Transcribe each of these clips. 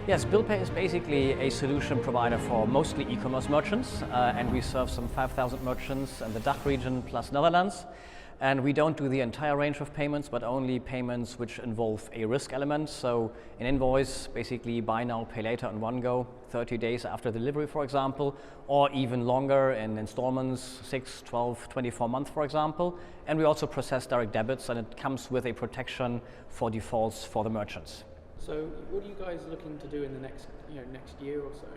Yes, Billpay is basically a solution provider for mostly e-commerce merchants, and we serve some 5,000 merchants in the DACH region plus Netherlands. And we don't do the entire range of payments, but only payments which involve a risk element. So an invoice, basically buy now, pay later in one go, 30 days after delivery, for example, or even longer in installments, 6, 12, 24 months, for example. And we also process direct debits, and it comes with a protection for defaults for the merchants. So what are you guys looking to do in the next year or so?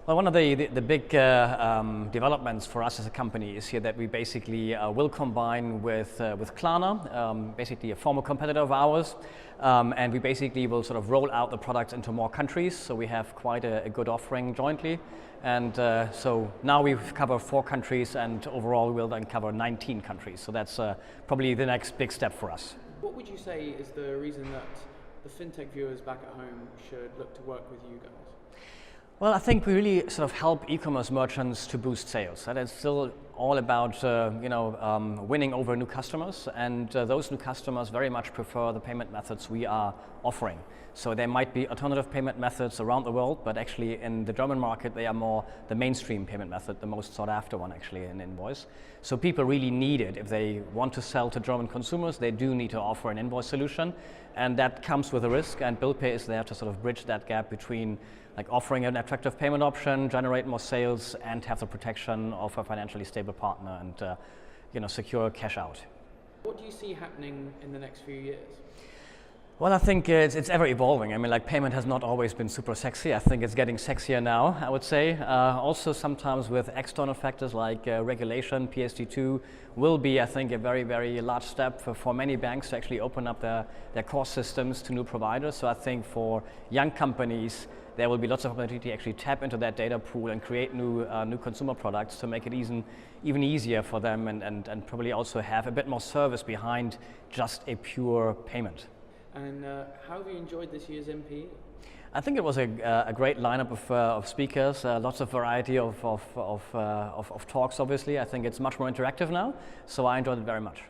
Well, one of the big developments for us as a company is here that we basically will combine with Klarna, basically a former competitor of ours, and we basically will sort of roll out the product into more countries. So we have quite a good offering jointly, and so now we cover 4 countries, and overall we'll then cover 19 countries. So that's probably the next big step for us. What would you say is the reason that the fintech viewers back at home should look to work with you guys? Well, I think we really sort of help e-commerce merchants to boost sales. That is still all about winning over new customers, and those new customers very much prefer the payment methods we are offering. So there might be alternative payment methods around the world, but actually in the German market they are more the mainstream payment method, the most sought after one actually in invoice. So people really need it. If they want to sell to German consumers, they do need to offer an invoice solution, and that comes with a risk, and Billpay is there to sort of bridge that gap between offering an attractive payment option, generate more sales, and have the protection of a financially stable partner and secure cash out. What do you see happening in the next few years? Well, I think it's ever evolving. I mean, payment has not always been super sexy. I think it's getting sexier now, I would say. Also sometimes with external factors like regulation, PSD2 will be, I think, a very, very large step for many banks to actually open up their core systems to new providers. So I think for young companies, there will be lots of opportunity to actually tap into that data pool and create new consumer products to make it even easier for them, and probably also have a bit more service behind just a pure payment. And how have you enjoyed this year's MPE? I think it was a great lineup of speakers, lots of variety of talks, obviously. I think it's much more interactive now, so I enjoyed it very much.